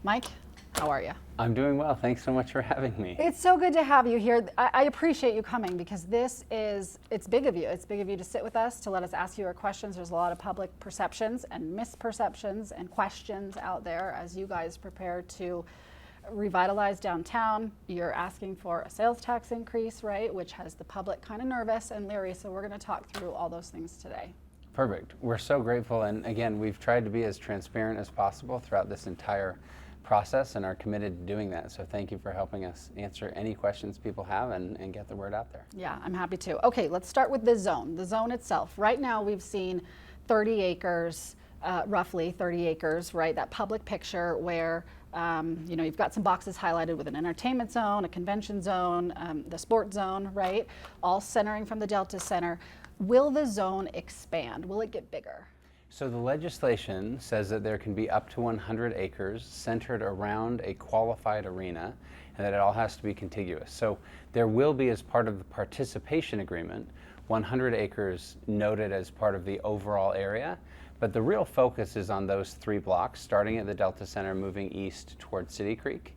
Mike, how are you? I'm doing well. Thanks so much for having me. It's so good to have you here. I appreciate you coming because it's big of you. It's big of you to sit with us, to let us ask you our questions. There's a lot of public perceptions and misperceptions and questions out there as you guys prepare to revitalize downtown. You're asking for a sales tax increase, right? Which has the public kind of nervous and leery. So we're going to talk through all those things today. Perfect. We're so grateful. And again, we've tried to be as transparent as possible throughout this entire process and are committed to doing that. So thank you for helping us answer any questions people have and get the word out there. Yeah, I'm happy to. Okay, let's start with the zone itself. Right now we've seen 30 acres, roughly 30 acres, right? That public picture where you've got some boxes highlighted with an entertainment zone, a convention zone, the sports zone, right? All centering from the Delta Center. Will the zone expand? Will it get bigger? So the legislation says that there can be up to 100 acres centered around a qualified arena and that it all has to be contiguous. So there will be, as part of the participation agreement, 100 acres noted as part of the overall area, but the real focus is on those 3 blocks, starting at the Delta Center, moving east towards City Creek,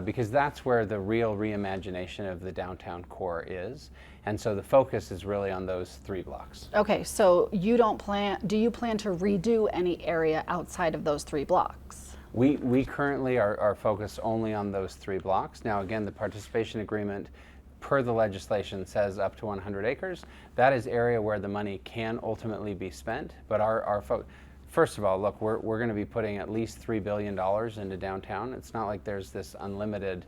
because that's where the real reimagination of the downtown core is. And so the focus is really on those 3 blocks. Okay, so do you plan to redo any area outside of those 3 blocks? We currently are focused only on those 3 blocks. Now again, the participation agreement per the legislation says up to 100 acres. That is area where the money can ultimately be spent, but first of all, look, we're going to be putting at least $3 billion into downtown. It's not like there's this unlimited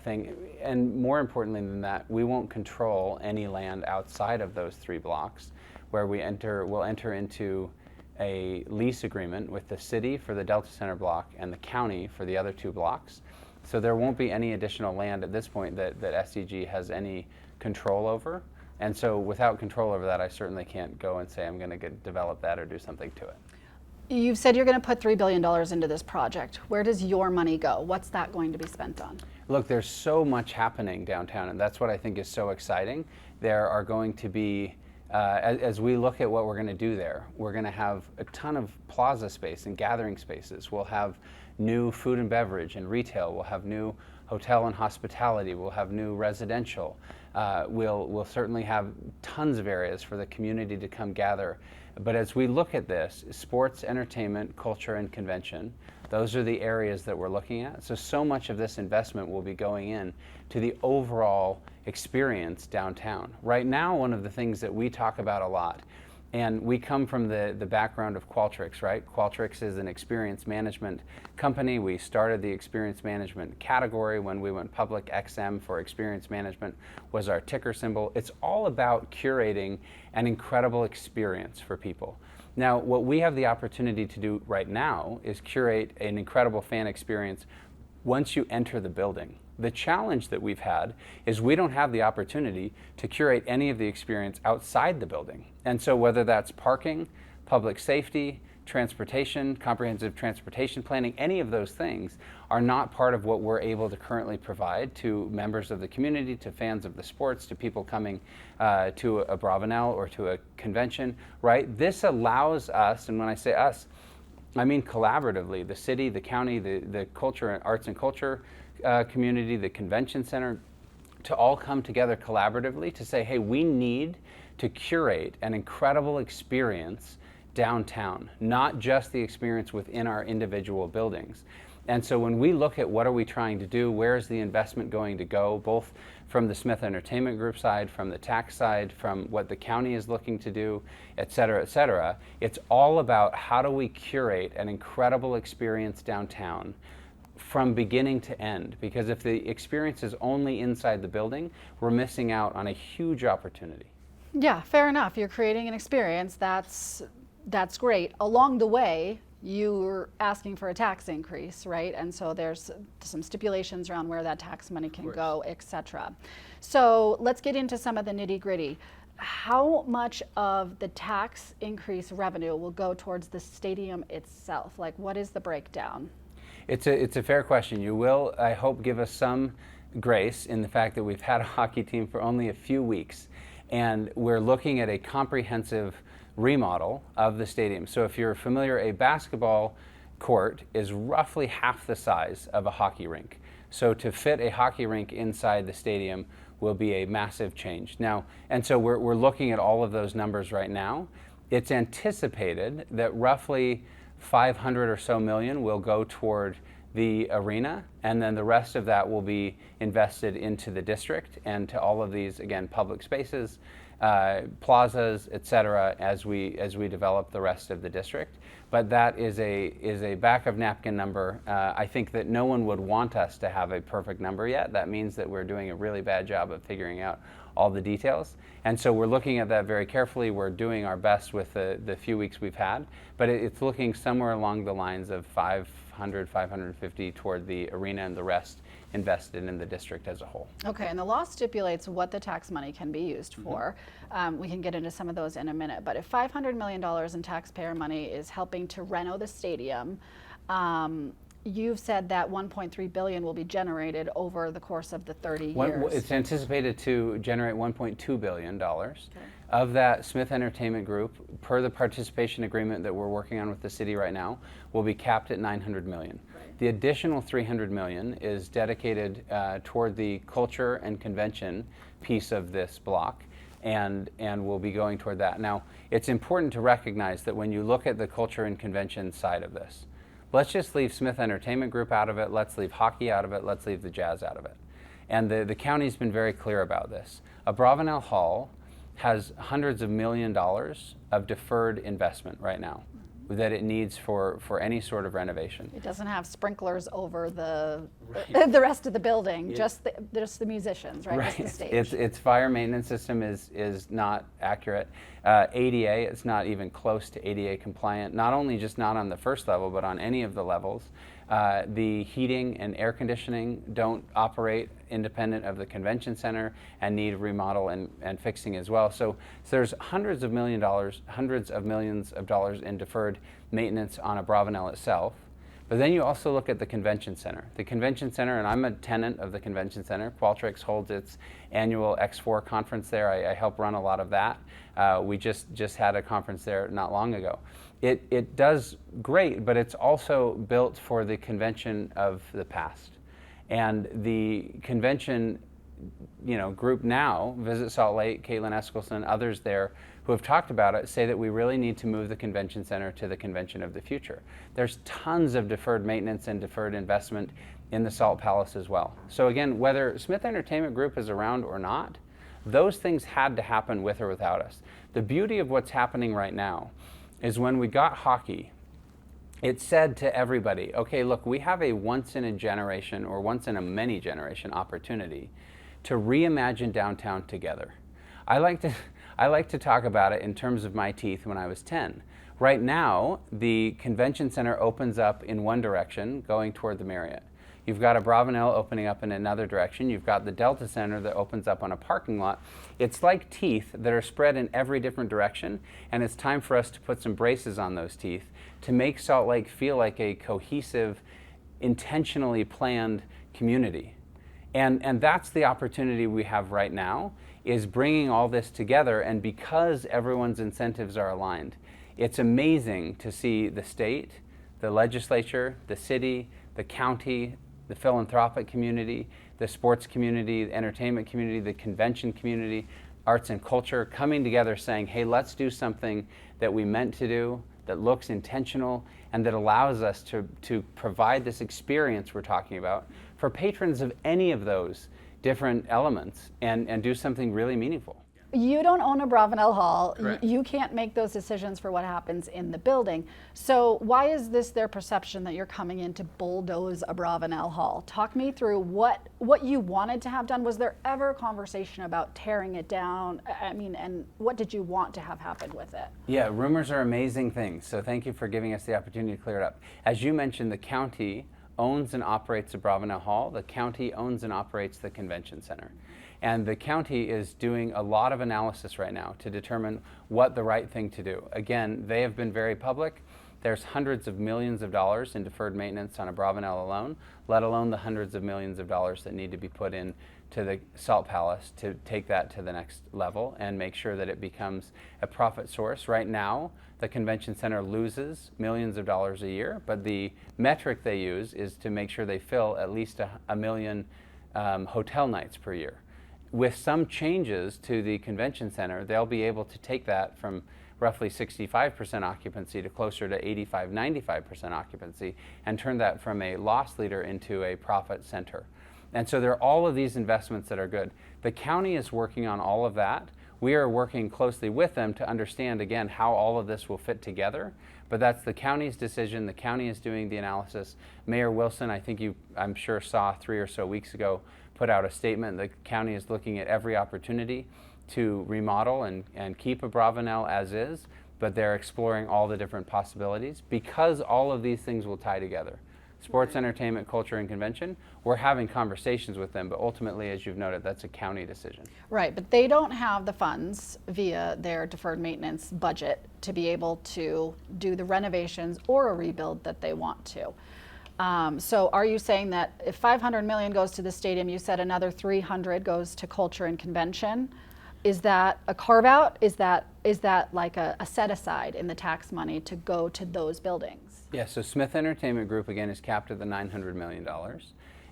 thing. And more importantly than that, we won't control any land outside of those 3 blocks where we'll enter into a lease agreement with the city for the Delta Center block and the county for the other 2 blocks. So there won't be any additional land at this point that SDG has any control over. And so without control over that, I certainly can't go and say I'm going to develop that or do something to it. You've said you're going to put $3 billion into this project. Where does your money go? What's that going to be spent on? Look, there's so much happening downtown, and that's what I think is so exciting. There are going to be, as we look at what we're going to do there, we're going to have a ton of plaza space and gathering spaces. We'll have new food and beverage and retail. We'll have new hotel and hospitality. We'll have new residential. We'll certainly have tons of areas for the community to come gather. But as we look at this, sports, entertainment, culture, and convention, those are the areas that we're looking at. So much of this investment will be going in to the overall experience downtown. Right now, one of the things that we talk about a lot, and we come from the background of Qualtrics, right? Qualtrics is an experience management company. We started the experience management category when we went public. XM for experience management was our ticker symbol. It's all about curating an incredible experience for people. Now, what we have the opportunity to do right now is curate an incredible fan experience once you enter the building. The challenge that we've had is we don't have the opportunity to curate any of the experience outside the building. And so whether that's parking, public safety, transportation, comprehensive transportation planning, any of those things are not part of what we're able to currently provide to members of the community, to fans of the sports, to people coming to a Abravanel or to a convention, right? This allows us, and when I say us, I mean collaboratively, the city, the county, the culture, arts and culture community, the convention center, to all come together collaboratively to say, hey, we need to curate an incredible experience downtown, not just the experience within our individual buildings. And so when we look at what are we trying to do, where is the investment going to go, both from the Smith Entertainment Group side, from the tax side, from what the county is looking to do, et cetera, it's all about how do we curate an incredible experience downtown from beginning to end. Because if the experience is only inside the building, we're missing out on a huge opportunity. Yeah, fair enough. You're creating an experience. That's great. Along the way, you're asking for a tax increase, right? And so there's some stipulations around where that tax money can go, et cetera. So let's get into some of the nitty gritty. How much of the tax increase revenue will go towards the stadium itself? Like, what is the breakdown? It's a fair question. You will, I hope, give us some grace in the fact that we've had a hockey team for only a few weeks, and we're looking at a comprehensive remodel of the stadium. So if you're familiar, a basketball court is roughly half the size of a hockey rink. So to fit a hockey rink inside the stadium will be a massive change. Now, and so we're looking at all of those numbers right now. It's anticipated that roughly 500 or so million will go toward the arena, and then the rest of that will be invested into the district and to all of these, again, public spaces, plazas, et cetera, as we develop the rest of the district. But that is a back of napkin number. I think that no one would want us to have a perfect number yet. That means that we're doing a really bad job of figuring out all the details. And so we're looking at that very carefully. We're doing our best with the few weeks we've had, but it's looking somewhere along the lines of 500, 550 toward the arena and the rest invested in the district as a whole. Okay, and the law stipulates what the tax money can be used for. We can get into some of those in a minute, but if $500 million in taxpayer money is helping to reno the stadium, you've said that $1.3 billion will be generated over the course of the 30 years. It's anticipated to generate $1.2 billion. Okay. Of that, Smith Entertainment Group, per the participation agreement that we're working on with the city right now, will be capped at $900 million. Right. The additional $300 million is dedicated toward the culture and convention piece of this block, and will be going toward that. Now, it's important to recognize that when you look at the culture and convention side of this, let's just leave Smith Entertainment Group out of it, let's leave hockey out of it, let's leave the jazz out of it. And the county's been very clear about this. Abravanel Hall has hundreds of $millions of deferred investment right now that it needs for any sort of renovation. It doesn't have sprinklers over the the rest of the building, just the musicians, right? Right. Just the stage. Its fire maintenance system is not accurate. ADA, it's not even close to ADA compliant, not only just not on the first level, but on any of the levels. The heating and air conditioning don't operate independent of the convention center and need remodel and fixing as well. So there's hundreds of millions of dollars in deferred maintenance on Abravanel itself. But then you also look at the convention center. The convention center, and I'm a tenant of the convention center. Qualtrics holds its annual X4 conference there. I help run a lot of that. We just had a conference there not long ago. It does great, but it's also built for the convention of the past. And the convention group now, Visit Salt Lake, Caitlin Eskelson, others there who have talked about it, say that we really need to move the convention center to the convention of the future. There's tons of deferred maintenance and deferred investment in the Salt Palace as well. So again, whether Smith Entertainment Group is around or not, those things had to happen with or without us. The beauty of what's happening right now is when we got hockey, it said to everybody, okay, look, we have a once in a generation or once in a many generation opportunity to reimagine downtown together. I like to talk about it in terms of my teeth when I was 10. Right now, the convention center opens up in one direction, going toward the Marriott. You've got Abravanel opening up in another direction. You've got the Delta Center that opens up on a parking lot. It's like teeth that are spread in every different direction, and it's time for us to put some braces on those teeth to make Salt Lake feel like a cohesive, intentionally planned community. And that's the opportunity we have right now, is bringing all this together, and because everyone's incentives are aligned, it's amazing to see the state, the legislature, the city, the county, the philanthropic community, the sports community, the entertainment community, the convention community, arts and culture coming together saying, hey, let's do something that we meant to do, that looks intentional, and that allows us to provide this experience we're talking about for patrons of any of those different elements and do something really meaningful. You don't own Abravanel Hall. Correct. You can't make those decisions for what happens in the building. So why is this their perception that you're coming in to bulldoze Abravanel Hall? Talk me through what you wanted to have done. Was there ever a conversation about tearing it down? I mean, and what did you want to have happen with it? Yeah, rumors are amazing things. So thank you for giving us the opportunity to clear it up. As you mentioned, the county owns and operates Abravanel Hall. The county owns and operates the convention center. And the county is doing a lot of analysis right now to determine what the right thing to do. Again, they have been very public there's hundreds of millions of dollars in deferred maintenance on Abravanel alone, let alone the hundreds of millions of dollars that need to be put in to the Salt Palace to take that to the next level and make sure that it becomes a profit source. Right now, the convention center loses millions of dollars a year, but the metric they use is to make sure they fill at least a million hotel nights per year. With some changes to the convention center, they'll be able to take that from roughly 65% occupancy to closer to 85, 95% occupancy and turn that from a loss leader into a profit center. And so there are all of these investments that are good. The county is working on all of that. We are working closely with them to understand, again, how all of this will fit together. But that's the county's decision. The county is doing the analysis. Mayor Wilson, I think I'm sure saw 3 or so weeks ago, put out a statement. The county is looking at every opportunity to remodel and keep Abravanel as is, but they're exploring all the different possibilities because all of these things will tie together. Sports, entertainment, culture, and convention, we're having conversations with them, but ultimately, as you've noted, that's a county decision. Right, but they don't have the funds via their deferred maintenance budget to be able to do the renovations or a rebuild that they want to. So are you saying that if 500 million goes to the stadium, you said another 300 goes to culture and convention? Is that a carve out? Is that like a set aside in the tax money to go to those buildings? Yeah, so Smith Entertainment Group, again, is capped at the $900 million.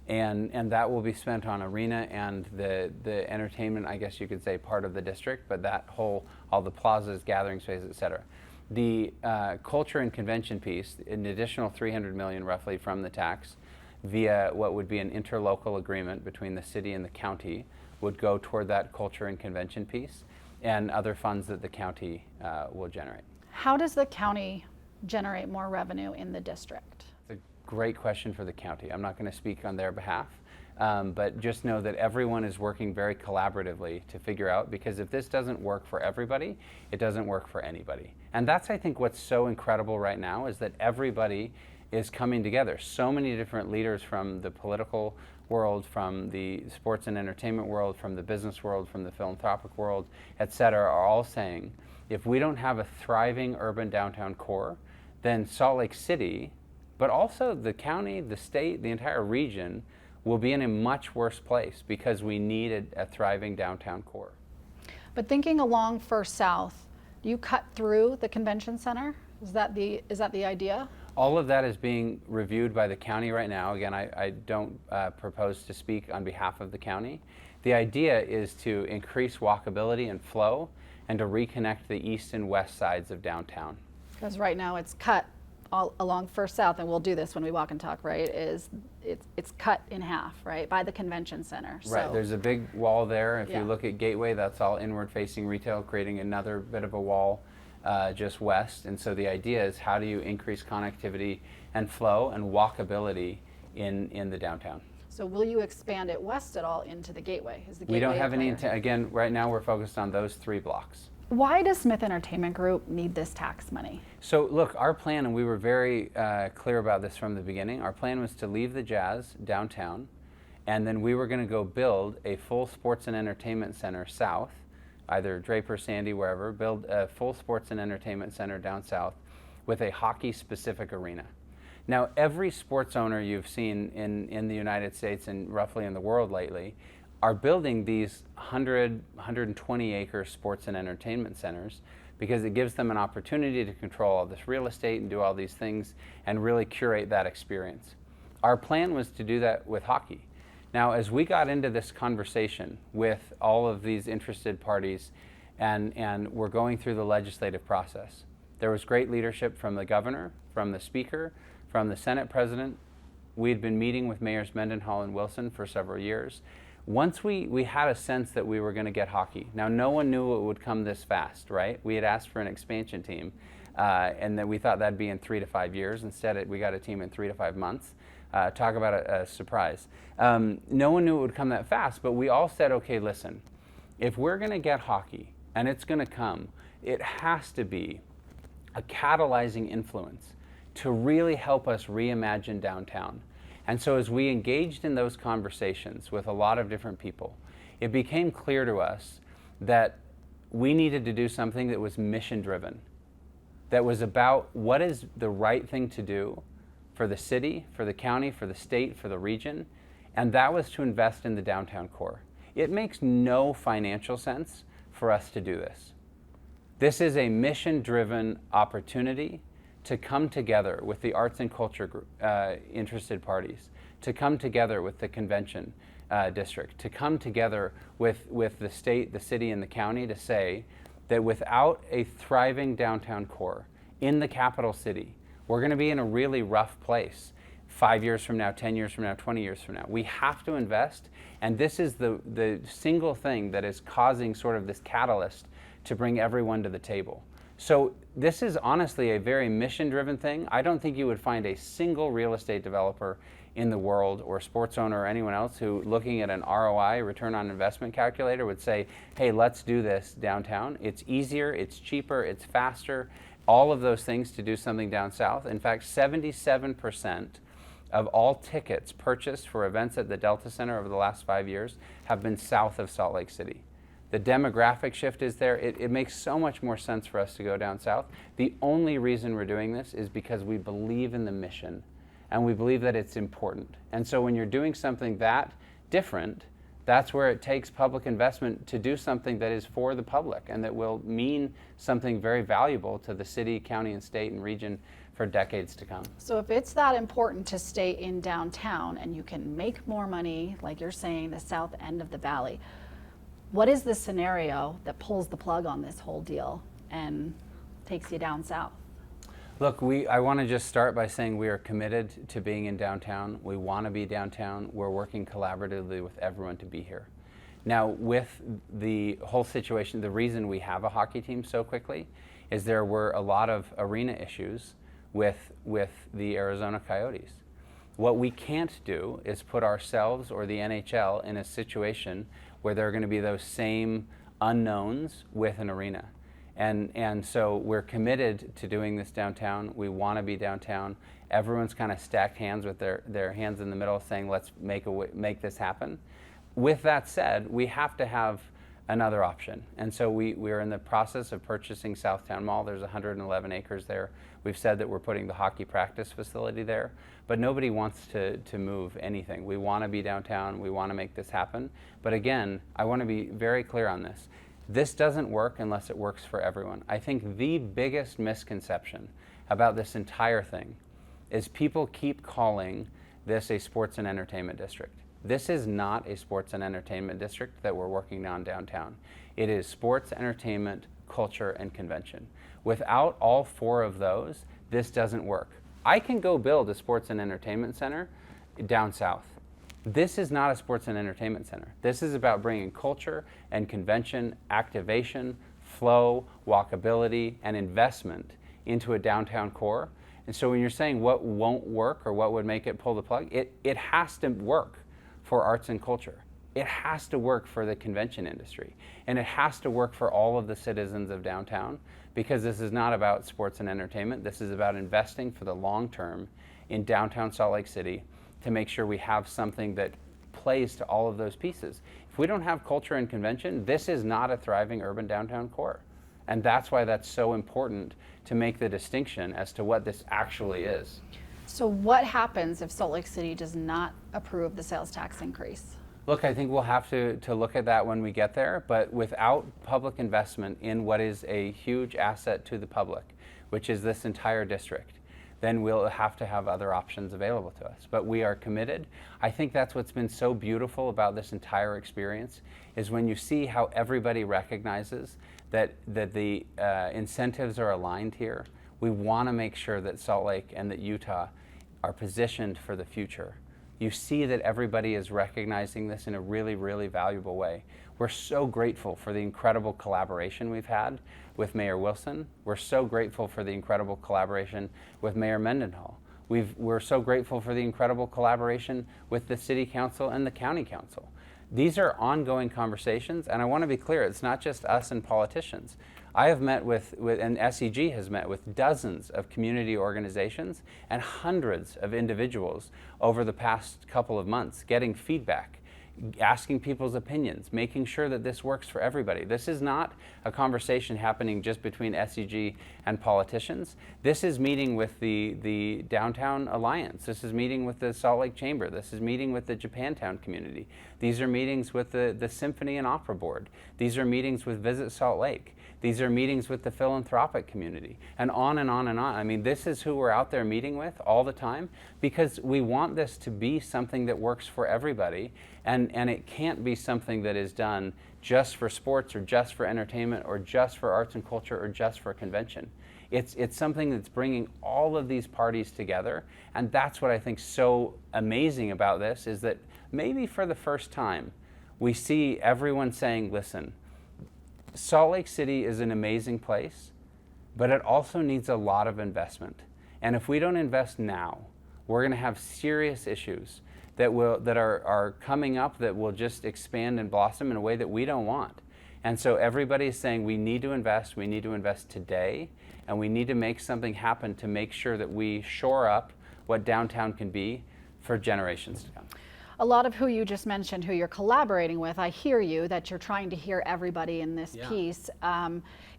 And that will be spent on arena and the entertainment, I guess you could say, part of the district, but that whole, all the plazas, gathering spaces, et cetera. The culture and convention piece, an additional $300 million roughly from the tax via what would be an interlocal agreement between the city and the county would go toward that culture and convention piece and other funds that the county will generate. How does the county generate more revenue in the district? It's a great question for the county. I'm not going to speak on their behalf, but just know that everyone is working very collaboratively to figure out, because if this doesn't work for everybody, it doesn't work for anybody. And that's, I think, what's so incredible right now is that everybody is coming together. So many different leaders from the political world, from the sports and entertainment world, from the business world, from the philanthropic world, et cetera, are all saying, if we don't have a thriving urban downtown core, then Salt Lake City, but also the county, the state, the entire region will be in a much worse place because we need a thriving downtown core. But thinking along First South, do you cut through the convention center? Is that the idea? All of that is being reviewed by the county right now. Again, I don't propose to speak on behalf of the county. The idea is to increase walkability and flow and to reconnect the east and west sides of downtown. Because right now it's cut all along First South, and we'll do this when we walk and talk, right? It's cut in half, right, by the convention center. Right, So, there's a big wall there. If Yeah. you look at Gateway, that's all inward-facing retail, creating another bit of a wall just west. And so the idea is, how do you increase connectivity and flow and walkability in the downtown? so will you expand it west at all into the Gateway? Is the We don't Gateway a have any player? intent. Again, right now we're focused on those 3 blocks. Why does Smith Entertainment Group need this tax money? So look, our plan, and we were very clear about this from the beginning, our plan was to leave the Jazz downtown, and then we were going to go build a full sports and entertainment center south, either Draper, Sandy, wherever, build a full sports and entertainment center down south with a hockey-specific arena. Now, every sports owner you've seen in the United States and roughly in the world lately are building these 120 acre sports and entertainment centers because it gives them an opportunity to control all this real estate and do all these things and really curate that experience. Our plan was to do that with hockey. Now, as we got into this conversation with all of these interested parties and we're going through the legislative process, there was great leadership from the governor, from the speaker, from the Senate president. We'd been meeting with Mayors Mendenhall and Wilson for several years. Once we had a sense that we were going to get hockey. Now, no one knew it would come this fast, right? We had asked for an expansion team, and then we thought that'd be in 3 to 5 years. Instead, we got a team in 3 to 5 months. Talk about a surprise. No one knew it would come that fast, but we all said, okay, listen, if we're going to get hockey, and it's going to come, it has to be a catalyzing influence to really help us reimagine downtown. And so as we engaged in those conversations with a lot of different people, it became clear to us that we needed to do something that was mission driven. that was about what is the right thing to do for the city, for the county, for the state, for the region, and that was to invest in the downtown core. It makes no financial sense for us to do this. This is a mission-driven opportunity to come together with the arts and culture group, interested parties, to come together with the convention district, to come together with the state, the city, and the county to say that without a thriving downtown core in the capital city, we're going to be in a really rough place 5 years from now, 10 years from now, 20 years from now. We have to invest, and this is the single thing that is causing sort of this catalyst to bring everyone to the table. So this is honestly a very mission-driven thing. I don't think you would find a single real estate developer in the world, or sports owner, or anyone else who, looking at an ROI, return on investment calculator, would say, hey, let's do this downtown. It's easier, it's cheaper, it's faster, all of those things to do something down south. In fact, 77% of all tickets purchased for events at the Delta Center over the last 5 years have been south of Salt Lake City. The demographic shift is there. It makes so much more sense for us to go down south. The only reason we're doing this is because we believe in the mission and we believe that it's important. And so when you're doing something that different, that's where it takes public investment to do something that is for the public and that will mean something very valuable to the city, county, and state and region for decades to come. So if it's that important to stay in downtown and you can make more money, like you're saying, the south end of the valley, what is the scenario that pulls the plug on this whole deal and takes you down south? Look, I want to just start by saying we are committed to being in downtown. We want to be downtown. We're working collaboratively with everyone to be here. Now, with the whole situation, the reason we have a hockey team so quickly is there were a lot of arena issues with the Arizona Coyotes. What we can't do is put ourselves or the NHL in a situation where there are going to be those same unknowns with an arena. And so we're committed to doing this downtown. We want to be downtown. Everyone's kind of stacked hands with their hands in the middle saying, let's make this happen. With that said, we have to have another option. And so we're in the process of purchasing Southtown Mall. There's 111 acres there. We've said that we're putting the hockey practice facility there, but nobody wants to move anything. We want to be downtown. We want to make this happen. But again, I want to be very clear on this. This doesn't work unless it works for everyone. I think the biggest misconception about this entire thing is people keep calling this a sports and entertainment district. This is not a sports and entertainment district that we're working on downtown. It is sports, entertainment, culture, and convention. Without all four of those, this doesn't work. I can go build a sports and entertainment center down south. This is not a sports and entertainment center. This is about bringing culture and convention, activation, flow, walkability, and investment into a downtown core. And so when you're saying what won't work or what would make it pull the plug, it has to work for arts and culture. It has to work for the convention industry. And it has to work for all of the citizens of downtown, because this is not about sports and entertainment. This is about investing for the long term in downtown Salt Lake City to make sure we have something that plays to all of those pieces. If we don't have culture and convention, this is not a thriving urban downtown core. And that's why that's so important to make the distinction as to what this actually is. So what happens if Salt Lake City does not approve the sales tax increase? Look, I think we'll have to look at that when we get there, but without public investment in what is a huge asset to the public, which is this entire district, then we'll have to have other options available to us. But we are committed. I think that's what's been so beautiful about this entire experience, is when you see how everybody recognizes that the incentives are aligned here. We want to make sure that Salt Lake and that Utah are positioned for the future. You see that everybody is recognizing this in a really, really valuable way. We're so grateful for the incredible collaboration we've had with Mayor Wilson. We're so grateful for the incredible collaboration with Mayor Mendenhall. We're so grateful for the incredible collaboration with the City Council and the County Council. These are ongoing conversations, and I want to be clear, it's not just us and politicians. I have met with and SEG has met with dozens of community organizations and hundreds of individuals over the past couple of months, getting feedback, asking people's opinions, making sure that this works for everybody. This is not a conversation happening just between SEG and politicians. This is meeting with the Downtown Alliance. This is meeting with the Salt Lake Chamber. This is meeting with the Japantown community. These are meetings with the Symphony and Opera Board. These are meetings with Visit Salt Lake. These are meetings with the philanthropic community, and on and on and on. I mean, this is who we're out there meeting with all the time, because we want this to be something that works for everybody, and it can't be something that is done just for sports or just for entertainment or just for arts and culture or just for a convention. It's something that's bringing all of these parties together, and that's what I think so amazing about this, is that maybe for the first time we see everyone saying, listen, Salt Lake City is an amazing place, but it also needs a lot of investment. And if we don't invest now, we're going to have serious issues that are coming up that will just expand and blossom in a way that we don't want. And so everybody is saying we need to invest today, and we need to make something happen to make sure that we shore up what downtown can be for generations to come. A lot of who you just mentioned, who you're collaborating with, I hear you, that you're trying to hear everybody in this piece,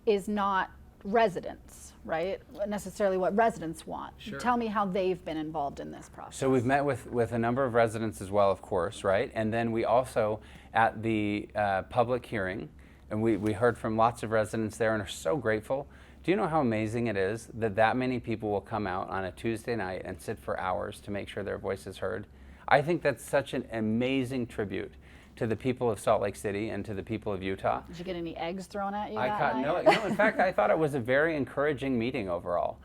is not residents, right? Necessarily what residents want. Sure. Tell me how they've been involved in this process. So we've met with a number of residents as well, of course, right? And then we also, at the public hearing, and we heard from lots of residents there and are so grateful. Do you know how amazing it is that many people will come out on a Tuesday night and sit for hours to make sure their voice is heard? I think that's such an amazing tribute to the people of Salt Lake City and to the people of Utah. Did you get any eggs thrown at you No, in fact, I thought it was a very encouraging meeting overall.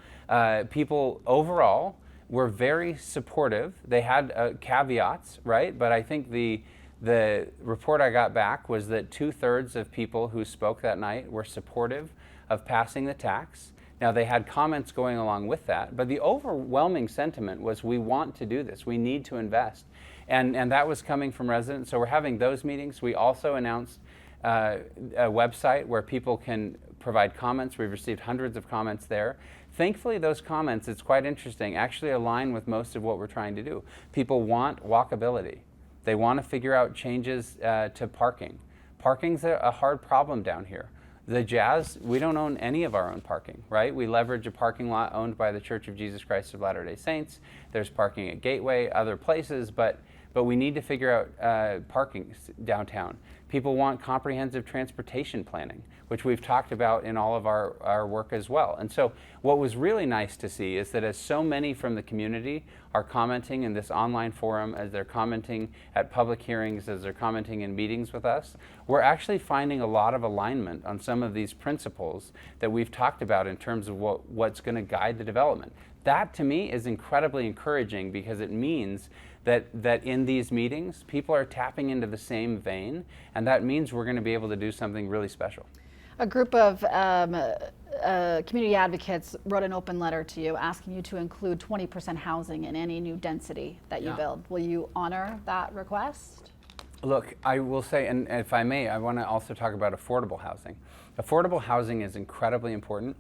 People overall were very supportive. They had caveats, right? But I think the report I got back was that 2/3 of people who spoke that night were supportive of passing the tax. Now, they had comments going along with that, but the overwhelming sentiment was, we want to do this, we need to invest. And that was coming from residents, so we're having those meetings. We also announced a website where people can provide comments. We've received hundreds of comments there. Thankfully, those comments, it's quite interesting, actually align with most of what we're trying to do. People want walkability. They want to figure out changes to parking. Parking's a hard problem down here. The Jazz, we don't own any of our own parking, right? We leverage a parking lot owned by the Church of Jesus Christ of Latter-day Saints. There's parking at Gateway, other places, but we need to figure out parking downtown. People want comprehensive transportation planning, which we've talked about in all of our work as well. And so what was really nice to see is that as so many from the community are commenting in this online forum, as they're commenting at public hearings, as they're commenting in meetings with us, we're actually finding a lot of alignment on some of these principles that we've talked about in terms of what's going to guide the development. That to me is incredibly encouraging, because it means that in these meetings, people are tapping into the same vein, and that means we're going to be able to do something really special. A group of community advocates wrote an open letter to you asking you to include 20% housing in any new density that you build. Will you honor that request? Look, I will say, and if I may, I want to also talk about affordable housing. Affordable housing is incredibly important.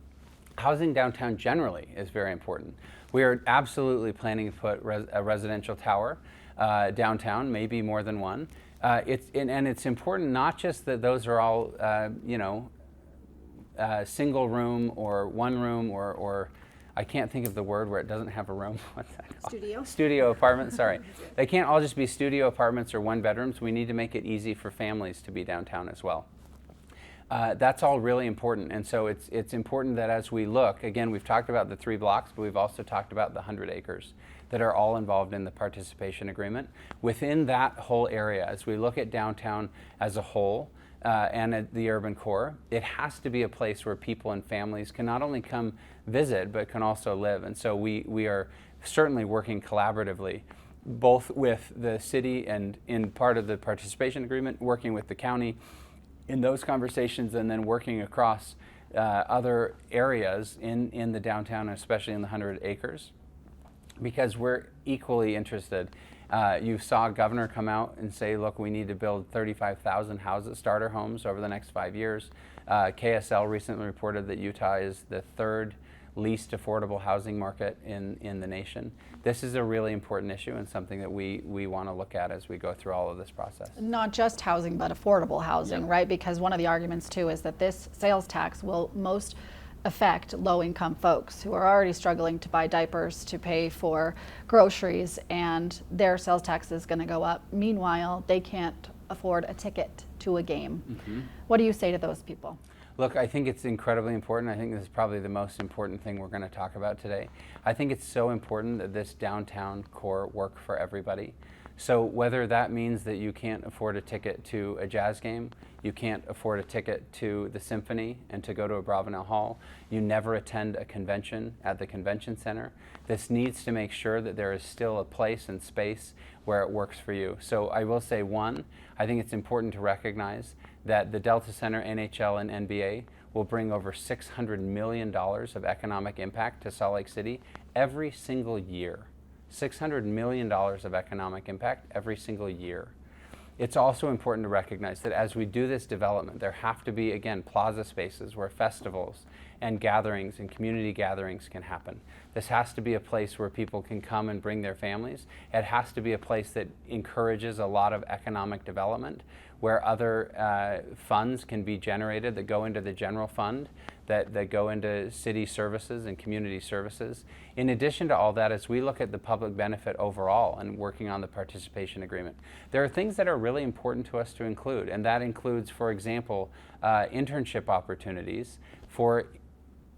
Housing downtown generally is very important. We are absolutely planning to put a residential tower downtown, maybe more than one. It's important not just that those are all, single room or one room or I can't think of the word where it doesn't have a room. What's that called? Studio? Studio apartments, sorry. They can't all just be studio apartments or one bedrooms. We need to make it easy for families to be downtown as well. That's all really important, and so it's important that as we look, again, we've talked about the 3 blocks, but we've also talked about the 100 acres that are all involved in the participation agreement. Within that whole area, as we look at downtown as a whole and at the urban core, it has to be a place where people and families can not only come visit, but can also live. And so we are certainly working collaboratively, both with the city and in part of the participation agreement, working with the county in those conversations, and then working across other areas in the downtown, especially in the 100 acres, because we're equally interested. You saw a governor come out and say, look, we need to build 35,000 starter homes over the next 5 years. KSL recently reported that Utah is the 3rd least affordable housing market in the nation. This is a really important issue and something that we want to look at as we go through all of this process. Not just housing, but affordable housing, Yep. right? Because one of the arguments too is that this sales tax will most affect low-income folks who are already struggling to buy diapers, to pay for groceries, and their sales tax is going to go up. Meanwhile, they can't afford a ticket to a game. Mm-hmm. What do you say to those people? Look, I think it's incredibly important. I think this is probably the most important thing we're going to talk about today. I think it's so important that this downtown core work for everybody. So whether that means that you can't afford a ticket to a jazz game, you can't afford a ticket to the symphony and to go to Abravanel Hall, you never attend a convention at the convention center, this needs to make sure that there is still a place and space where it works for you. So I will say, one, I think it's important to recognize that the Delta Center, NHL, and NBA will bring over $600 million of economic impact to Salt Lake City every single year. $600 million of economic impact every single year. It's also important to recognize that as we do this development, there have to be, again, plaza spaces where festivals and gatherings and community gatherings can happen. This has to be a place where people can come and bring their families. It has to be a place that encourages a lot of economic development, where other funds can be generated that go into the general fund, that go into city services and community services. In addition to all that, as we look at the public benefit overall and working on the participation agreement, there are things that are really important to us to include, and that includes, for example, internship opportunities for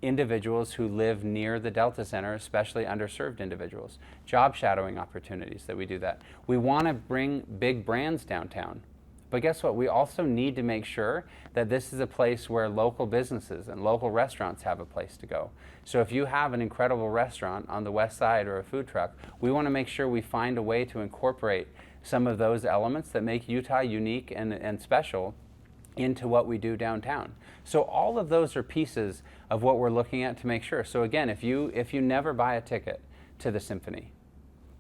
individuals who live near the Delta Center, especially underserved individuals, job shadowing opportunities that we do that. We want to bring big brands downtown. But guess what? We also need to make sure that this is a place where local businesses and local restaurants have a place to go. So if you have an incredible restaurant on the west side or a food truck, we want to make sure we find a way to incorporate some of those elements that make Utah unique and special into what we do downtown. So all of those are pieces of what we're looking at to make sure. So again, if you never buy a ticket to the symphony,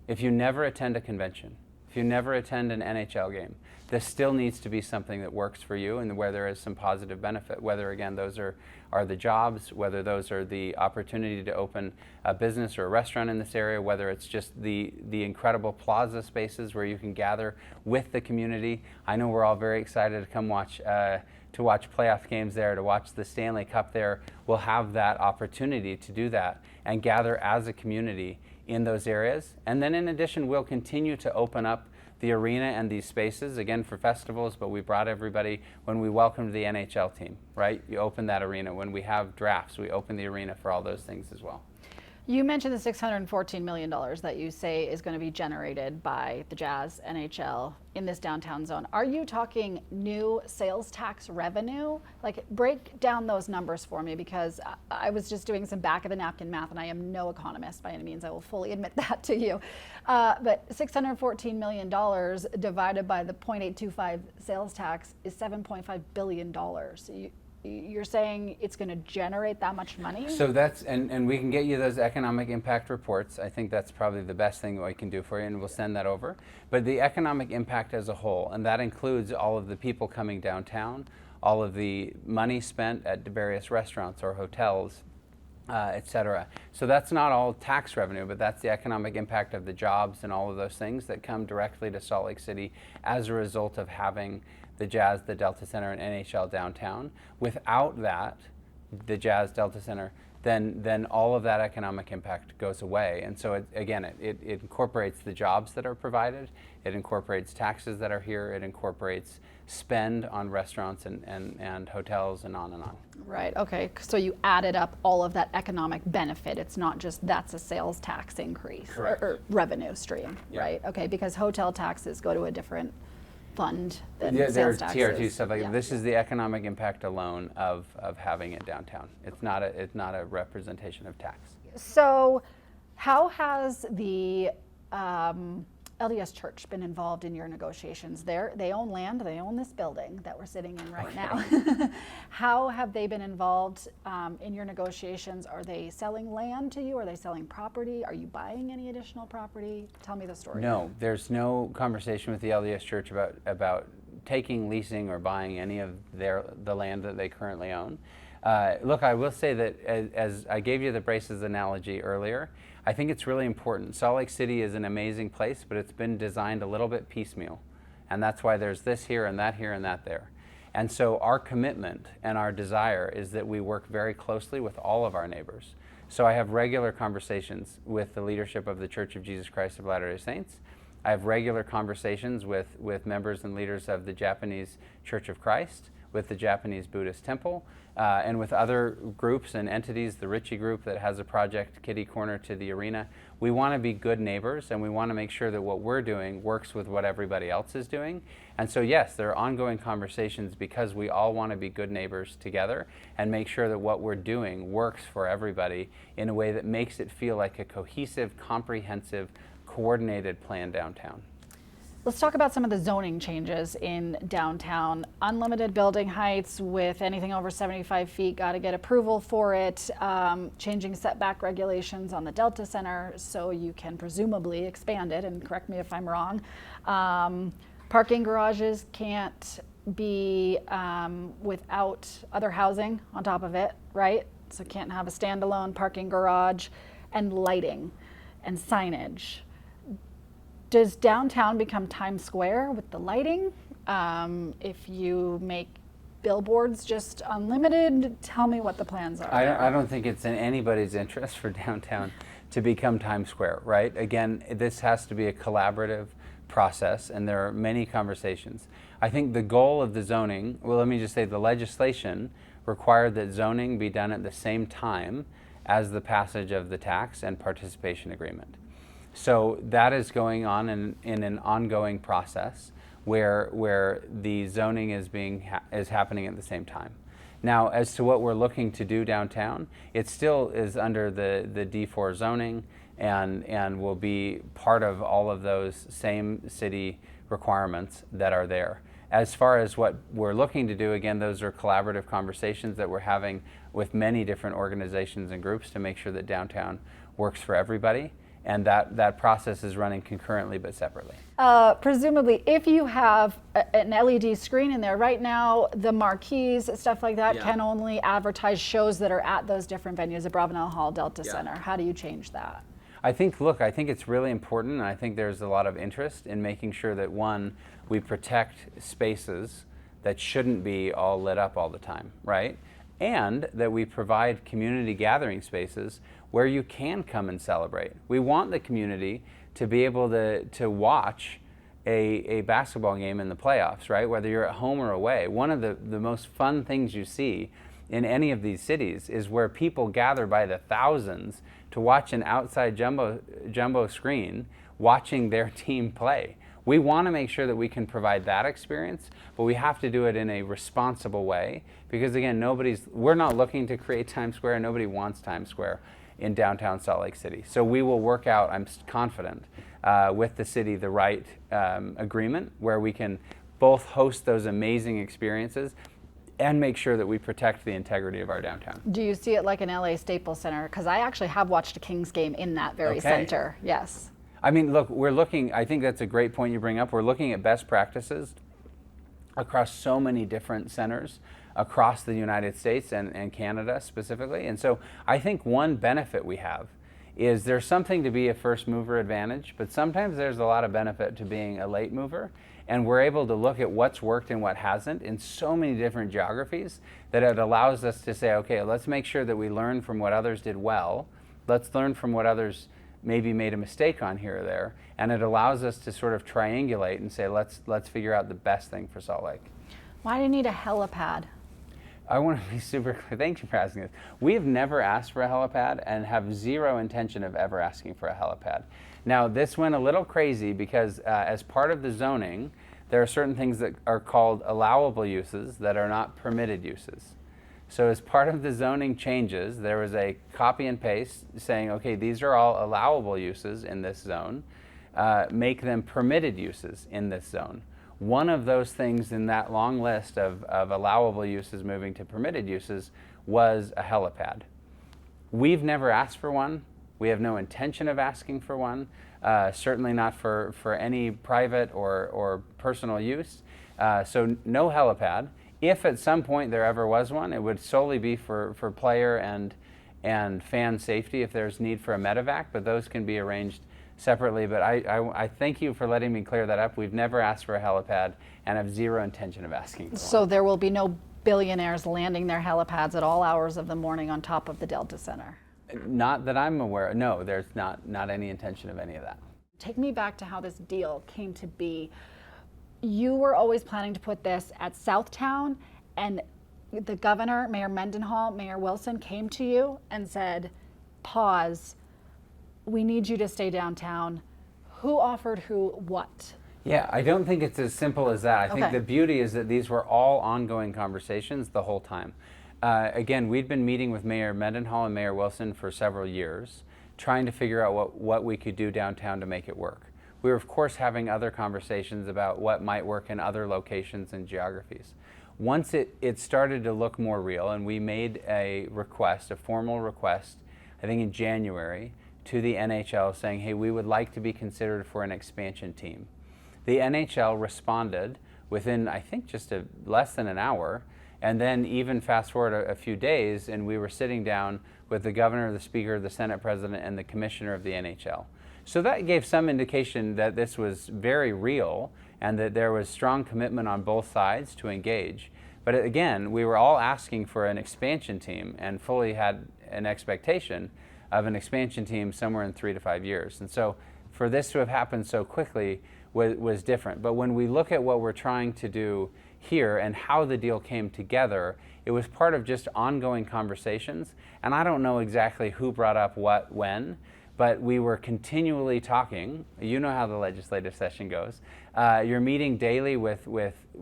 if you never attend a convention, if you never attend an NHL game, this still needs to be something that works for you and where there is some positive benefit, whether again those are the jobs, whether those are the opportunity to open a business or a restaurant in this area, whether it's just the incredible plaza spaces where you can gather with the community. I know we're all very excited to come watch playoff games there, to watch the Stanley Cup there. We'll have that opportunity to do that and gather as a community in those areas. And then in addition, we'll continue to open up the arena and these spaces, again, for festivals, but we brought everybody when we welcomed the NHL team, right? You open that arena. When we have drafts, we open the arena for all those things as well. You mentioned the $614 million that you say is going to be generated by the Jazz NHL in this downtown zone. Are you talking new sales tax revenue? Like, break down those numbers for me, because I was just doing some back of the napkin math, and I am no economist by any means. I will fully admit that to you. But $614 million divided by the 0.825 sales tax is $7.5 billion. You're saying it's going to generate that much money? So that's, and we can get you those economic impact reports. I think that's probably the best thing that we can do for you, and we'll send that over. But the economic impact as a whole, and that includes all of the people coming downtown, all of the money spent at various restaurants or hotels, et cetera. So that's not all tax revenue, but that's the economic impact of the jobs and all of those things that come directly to Salt Lake City as a result of having the Jazz, the Delta Center, and NHL downtown. Without that, the Jazz, Delta Center, then all of that economic impact goes away. And so it incorporates the jobs that are provided, it incorporates taxes that are here, it incorporates spend on restaurants and hotels and on and on. Right, okay, so you added up all of that economic benefit. It's not just that's a sales tax increase or revenue stream, Yeah. Right? Okay, because hotel taxes go to a different fund than Yeah, there are sales taxes. TRT stuff like that. This is the economic impact alone of having it downtown. It's not a representation of tax. So how has the LDS Church been involved in your negotiations? They own land, they own this building that we're sitting in right now. How have they been involved in your negotiations? Are they selling land to you? Are they selling property? Are you buying any additional property? Tell me the story. No, there's no conversation with the LDS Church about taking, leasing, or buying any of the land that they currently own. Look, I will say that as I gave you the braces analogy earlier, I think it's really important. Salt Lake City is an amazing place, but it's been designed a little bit piecemeal. And that's why there's this here and that here and that there. And so our commitment and our desire is that we work very closely with all of our neighbors. So I have regular conversations with the leadership of the Church of Jesus Christ of Latter-day Saints. I have regular conversations with members and leaders of the Japanese Church of Christ, with the Japanese Buddhist Temple, and with other groups and entities, the Ritchie Group that has a project, Kitty Corner to the Arena. We want to be good neighbors, and we want to make sure that what we're doing works with what everybody else is doing. And so yes, there are ongoing conversations because we all want to be good neighbors together and make sure that what we're doing works for everybody in a way that makes it feel like a cohesive, comprehensive, coordinated plan downtown. Let's talk about some of the zoning changes in downtown. Unlimited building heights with anything over 75 feet, got to get approval for it. Changing setback regulations on the Delta Center so you can presumably expand it, and correct me if I'm wrong. Parking garages can't be without other housing on top of it, right? So can't have a standalone parking garage, and lighting and signage. Does downtown become Times Square with the lighting? If you make billboards just unlimited, tell me what the plans are. I don't think it's in anybody's interest for downtown to become Times Square, right? Again, this has to be a collaborative process, and there are many conversations. I think the goal of the zoning, well, let me just say the legislation required that zoning be done at the same time as the passage of the tax and participation agreement. So that is going on in an ongoing process where the zoning is happening at the same time. Now, as to what we're looking to do downtown, it still is under the D4 zoning and will be part of all of those same city requirements that are there. As far as what we're looking to do, again, those are collaborative conversations that we're having with many different organizations and groups to make sure that downtown works for everybody. And that process is running concurrently but separately. Presumably, if you have an LED screen in there right now, the marquees, stuff like that, can only advertise shows that are at those different venues, Abravanel Hall, Delta Center. How do you change that? I think it's really important, and I think there's a lot of interest in making sure that, one, we protect spaces that shouldn't be all lit up all the time, right? And that we provide community gathering spaces where you can come and celebrate. We want the community to be able to watch a basketball game in the playoffs, right? Whether you're at home or away. One of the most fun things you see in any of these cities is where people gather by the thousands to watch an outside jumbo screen watching their team play. We want to make sure that we can provide that experience, but we have to do it in a responsible way because, again, we're not looking to create Times Square, and nobody wants Times Square in downtown Salt Lake City. So we will work out, I'm confident, with the city the right agreement where we can both host those amazing experiences and make sure that we protect the integrity of our downtown. Do you see it like an LA Staples Center? Because I actually have watched a Kings game in that very center. Yes. I mean, look, I think that's a great point you bring up. We're looking at best practices across so many different centers across the United States and Canada specifically. And so I think one benefit we have is there's something to be a first mover advantage, but sometimes there's a lot of benefit to being a late mover. And we're able to look at what's worked and what hasn't in so many different geographies that it allows us to say, okay, let's make sure that we learn from what others did well. Let's learn from what others maybe made a mistake on here or there. And it allows us to sort of triangulate and say, let's figure out the best thing for Salt Lake. Why do you need a helipad? I want to be super clear. Thank you for asking this. We have never asked for a helipad and have zero intention of ever asking for a helipad. Now, this went a little crazy because as part of the zoning, there are certain things that are called allowable uses that are not permitted uses. So as part of the zoning changes, there was a copy and paste saying, okay, these are all allowable uses in this zone. Make them permitted uses in this zone. One of those things in that long list of allowable uses moving to permitted uses was a helipad. We've never asked for one. We have no intention of asking for one, certainly not for any private or personal use. So no helipad. If at some point there ever was one, it would solely be for player and fan safety if there's need for a medevac, but those can be arranged separately. But I thank you for letting me clear that up. We've never asked for a helipad and have zero intention of asking for So one. there will be no billionaires landing their helipads at all hours of the morning on top of the Delta Center. Not that I'm aware of. No, there's not any intention of any of that. Take me back to how this deal came to be. You were always planning to put this at Southtown, and the governor, Mayor Mendenhall, Mayor Wilson came to you and said, pause, we need you to stay downtown. Who offered who what? Yeah, I don't think it's as simple as that. I think Okay. the beauty is that these were all ongoing conversations the whole time. Again, we'd been meeting with Mayor Mendenhall and Mayor Wilson for several years, trying to figure out what we could do downtown to make it work. We were, of course, having other conversations about what might work in other locations and geographies. Once it started to look more real, and we made a request, a formal request, I think in January, to the NHL saying, hey, we would like to be considered for an expansion team. The NHL responded within, I think, just less than an hour, and then even fast forward a few days, and we were sitting down with the governor, the speaker, the Senate president, and the commissioner of the NHL. So that gave some indication that this was very real and that there was strong commitment on both sides to engage. But again, we were all asking for an expansion team and fully had an expectation of an expansion team somewhere in 3 to 5 years. And so for this to have happened so quickly was different. But when we look at what we're trying to do here and how the deal came together, it was part of just ongoing conversations. And I don't know exactly who brought up what when, but we were continually talking. You know how the legislative session goes. You're meeting daily with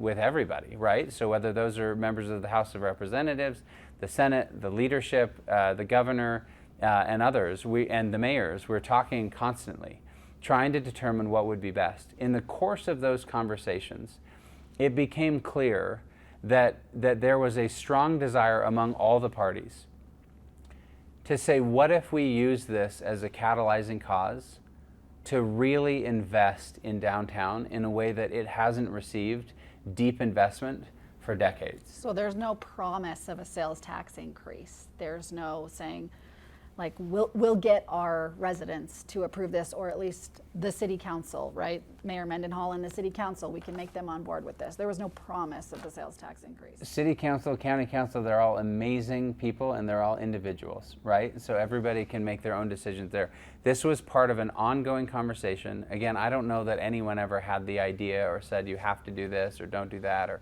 everybody, right? So whether those are members of the House of Representatives, the Senate, the leadership, the governor, and others, and the mayors, we're talking constantly, trying to determine what would be best. In the course of those conversations, it became clear that there was a strong desire among all the parties to say, what if we use this as a catalyzing cause to really invest in downtown in a way that it hasn't received deep investment for decades? So there's no promise of a sales tax increase. There's no saying, like, we'll get our residents to approve this, or at least the city council, right? Mayor Mendenhall and the city council, we can make them on board with this. There was no promise of the sales tax increase. City council, county council, they're all amazing people and they're all individuals, right? So everybody can make their own decisions there. This was part of an ongoing conversation. Again, I don't know that anyone ever had the idea or said you have to do this or don't do that. Or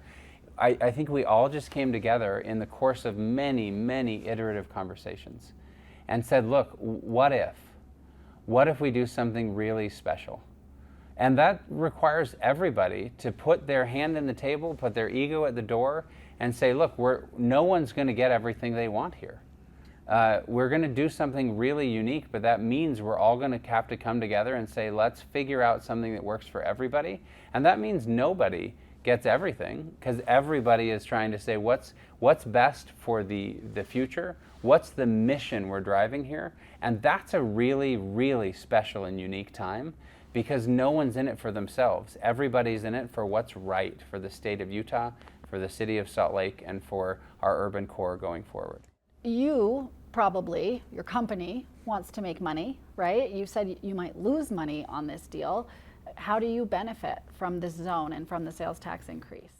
I think we all just came together in the course of many, many iterative conversations and said, look, what if? What if we do something really special? And that requires everybody to put their hand in the table, put their ego at the door, and say, look, no one's going to get everything they want here. We're going to do something really unique, but that means we're all going to have to come together and say, let's figure out something that works for everybody. And that means nobody gets everything, because everybody is trying to say what's best for the future, what's the mission we're driving here. And that's a really, really special and unique time, because no one's in it for themselves. Everybody's in it for what's right for the state of Utah, for the city of Salt Lake, and for our urban core going forward. You probably, your company, wants to make money, right? You said you might lose money on this deal. How do you benefit from this zone and from the sales tax increase?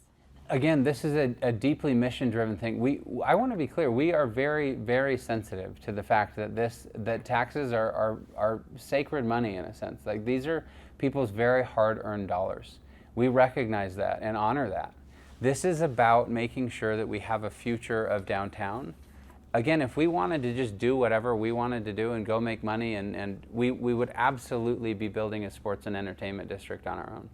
Again, this is a deeply mission-driven thing. I want to be clear. We are very, very sensitive to the fact that taxes are sacred money in a sense. Like, these are people's very hard-earned dollars. We recognize that and honor that. This is about making sure that we have a future of downtown. Again, if we wanted to just do whatever we wanted to do and go make money, and we would absolutely be building a sports and entertainment district on our own.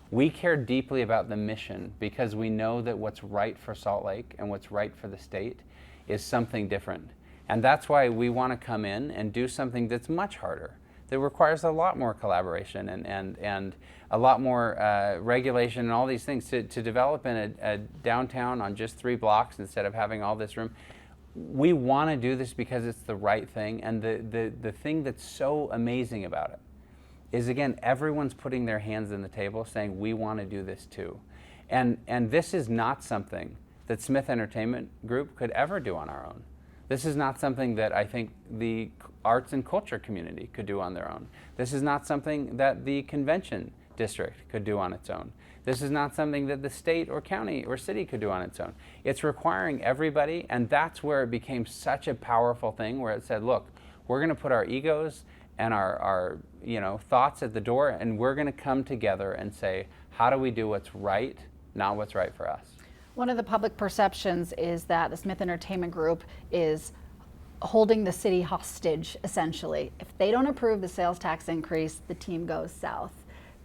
We care deeply about the mission because we know that what's right for Salt Lake and what's right for the state is something different. And that's why we want to come in and do something that's much harder, that requires a lot more collaboration and a lot more regulation and all these things to develop in a downtown on just 3 blocks instead of having all this room. We want to do this because it's the right thing. And the thing that's so amazing about it is, again, everyone's putting their hands on the table saying, we want to do this too. And this is not something that Smith Entertainment Group could ever do on our own. This is not something that I think the arts and culture community could do on their own. This is not something that the convention district could do on its own. This is not something that the state or county or city could do on its own. It's requiring everybody, and that's where it became such a powerful thing, where it said, look, we're going to put our egos and our thoughts at the door, and we're going to come together and say, how do we do what's right, not what's right for us? One of the public perceptions is that the Smith Entertainment Group is holding the city hostage, essentially. If they don't approve the sales tax increase, the team goes south.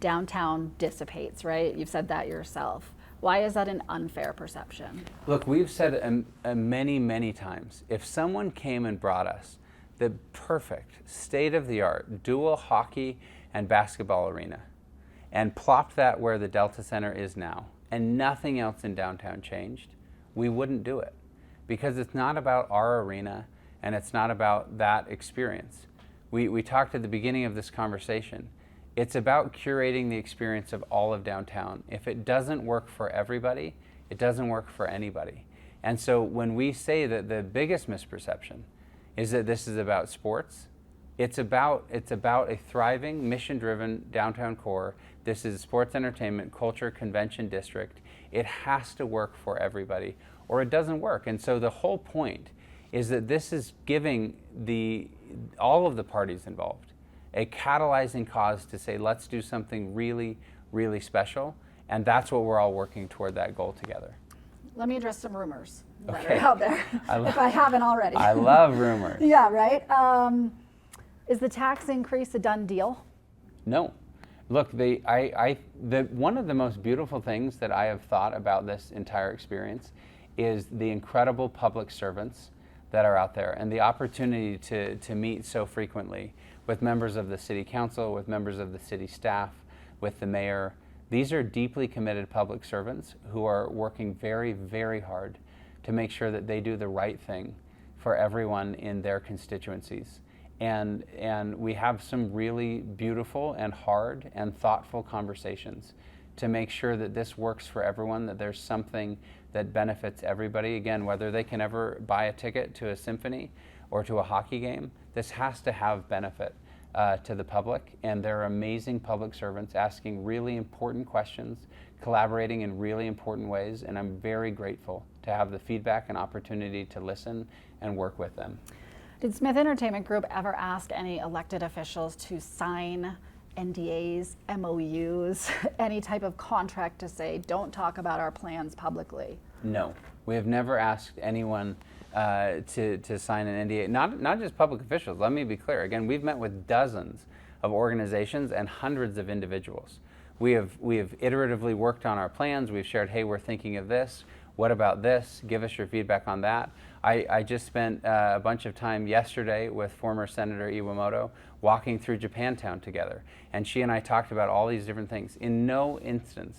Downtown dissipates, right? You've said that yourself. Why is that an unfair perception? Look, we've said many, many times, if someone came and brought us the perfect, state-of-the-art dual hockey and basketball arena and plopped that where the Delta Center is now, and nothing else in downtown changed, we wouldn't do it. Because it's not about our arena and it's not about that experience. We talked at the beginning of this conversation. It's about curating the experience of all of downtown. If it doesn't work for everybody, it doesn't work for anybody. And so when we say that the biggest misperception is that this is about sports, it's about a thriving, mission-driven downtown core. This is sports, entertainment, culture, convention district. It has to work for everybody, or it doesn't work. And so the whole point is that this is giving all of the parties involved a catalyzing cause to say, let's do something really, really special. And that's what we're all working toward, that goal together. Let me address some rumors that Okay. are out there, if I haven't already. I love rumors. Yeah, right? Is the tax increase a done deal? No. Look, one of the most beautiful things that I have thought about this entire experience is the incredible public servants that are out there, and the opportunity to meet so frequently with members of the city council, with members of the city staff, with the mayor. These are deeply committed public servants who are working very, very hard to make sure that they do the right thing for everyone in their constituencies. And we have some really beautiful and hard and thoughtful conversations to make sure that this works for everyone, that there's something that benefits everybody. Again, whether they can ever buy a ticket to a symphony or to a hockey game, this has to have benefit to the public. And there are amazing public servants asking really important questions, collaborating in really important ways, and I'm very grateful to have the feedback and opportunity to listen and work with them. Did Smith Entertainment Group ever ask any elected officials to sign NDAs, MOUs, any type of contract to say, don't talk about our plans publicly? No, we have never asked anyone to sign an NDA, not just public officials. Let me be clear. Again, we've met with dozens of organizations and hundreds of individuals. We have iteratively worked on our plans. We've shared, hey, we're thinking of this. What about this? Give us your feedback on that. I just spent a bunch of time yesterday with former Senator Iwamoto walking through Japantown together. And she and I talked about all these different things. In no instance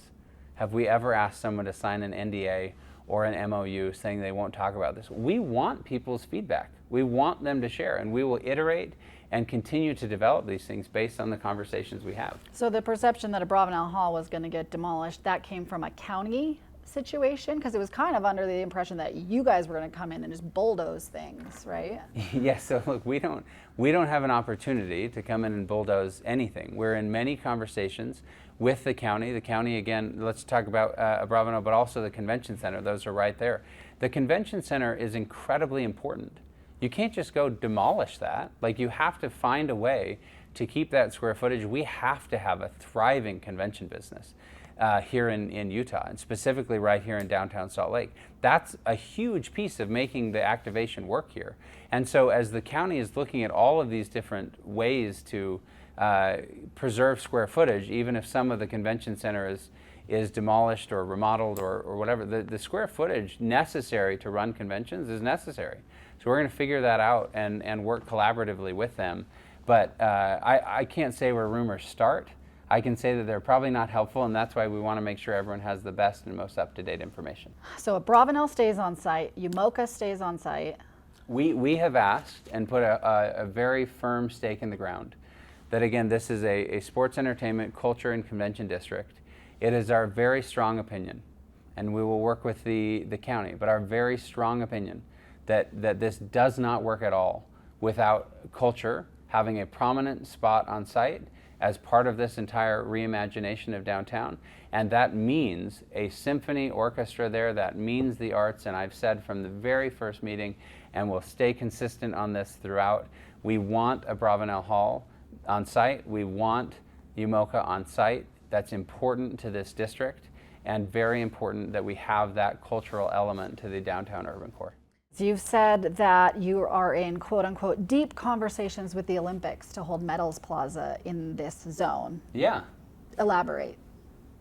have we ever asked someone to sign an NDA or an MOU saying they won't talk about this. We want people's feedback. We want them to share, and we will iterate and continue to develop these things based on the conversations we have. So the perception that Abravanel Hall was going to get demolished, that came from a county situation? Because it was kind of under the impression that you guys were going to come in and just bulldoze things, right? Yes, so look, we don't have an opportunity to come in and bulldoze anything. We're in many conversations with the county. The county, again, let's talk about Abravanel, but also the convention center. Those are right there. The convention center is incredibly important. You can't just go demolish that. Like, you have to find a way to keep that square footage. We have to have a thriving convention business here in Utah, and specifically right here in downtown Salt Lake. That's a huge piece of making the activation work here. And so as the county is looking at all of these different ways to preserve square footage, even if some of the convention center is demolished or remodeled or whatever, the square footage necessary to run conventions is necessary. So we're going to figure that out and work collaboratively with them. But I can't say where rumors start. I can say that they're probably not helpful, and that's why we want to make sure everyone has the best and most up-to-date information. So Abravanel stays on site, Umoka stays on site. We have asked and put a very firm stake in the ground that, again, this is a sports, entertainment, culture, and convention district. It is our very strong opinion and we will work with the county. But our very strong opinion that this does not work at all without culture having a prominent spot on site as part of this entire reimagination of downtown. And that means a symphony orchestra there, that means the arts, and I've said from the very first meeting, and we'll stay consistent on this throughout, we want Abravanel Hall on site, we want UMOCA on site. That's important to this district, and very important that we have that cultural element to the downtown urban core. You've said that you are in quote unquote deep conversations with the Olympics to hold Metals Plaza in this zone. Yeah. Elaborate.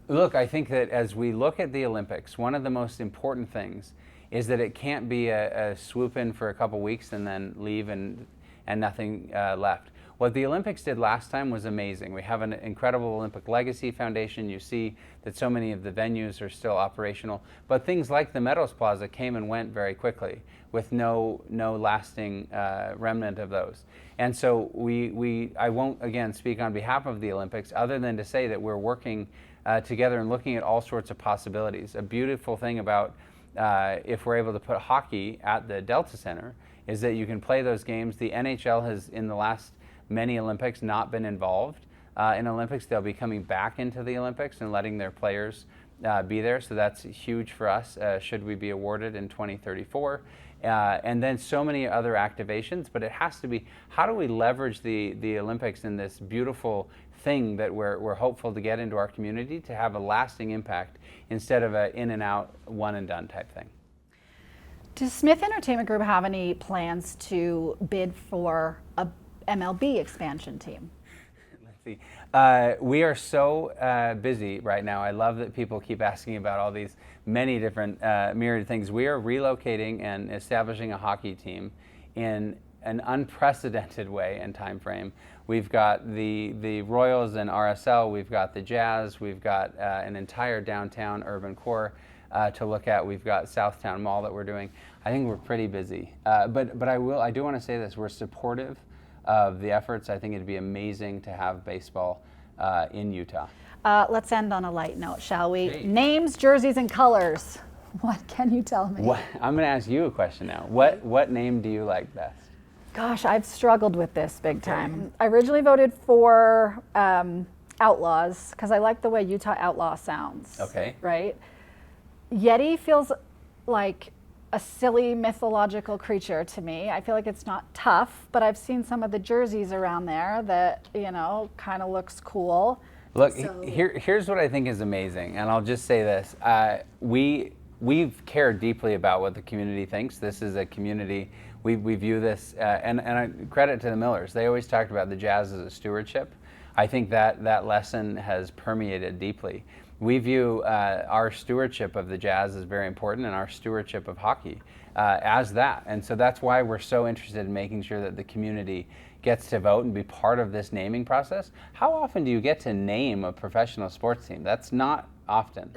Look, I think that as we look at the Olympics, one of the most important things is that it can't be a swoop in for a couple weeks and then leave and nothing left. What the Olympics did last time was amazing. We have an incredible Olympic Legacy Foundation. You see that so many of the venues are still operational. But things like the Meadows Plaza came and went very quickly with no lasting remnant of those. And so I won't, again, speak on behalf of the Olympics other than to say that we're working together and looking at all sorts of possibilities. A beautiful thing about if we're able to put hockey at the Delta Center is that you can play those games. The NHL has, in the last many Olympics, not been involved in Olympics. They'll be coming back into the Olympics and letting their players be there. So that's huge for us, should we be awarded in 2034. And then so many other activations, but it has to be, how do we leverage the Olympics in this beautiful thing that we're hopeful to get into our community to have a lasting impact instead of a in and out, one and done type thing. Does Smith Entertainment Group have any plans to bid for a MLB expansion team? Let's see. We are so busy right now. I love that people keep asking about all these many different myriad things. We are relocating and establishing a hockey team in an unprecedented way and time frame. We've got the Royals and RSL, we've got the Jazz, we've got an entire downtown urban core to look at. We've got Southtown Mall that we're doing. I think we're pretty busy. But I do want to say this, we're supportive of the efforts. I think it'd be amazing to have baseball in Utah. Let's end on a light note, shall we? Great. Names, jerseys, and colors. What can you tell me? I'm going to ask you a question now. What name do you like best? Gosh, I've struggled with this big time. I originally voted for Outlaws because I like the way Utah Outlaw sounds. Okay. Right? Yeti feels like a silly mythological creature to me. I feel like it's not tough, but I've seen some of the jerseys around there that, kind of looks cool. Look, here's what I think is amazing, and I'll just say this. We've cared deeply about what the community thinks. This is a community, we view this, and I credit to the Millers. They always talked about the Jazz as a stewardship. I think that lesson has permeated deeply. We view our stewardship of the Jazz as very important, and our stewardship of hockey as that. And so that's why we're so interested in making sure that the community gets to vote and be part of this naming process. How often do you get to name a professional sports team? That's not often.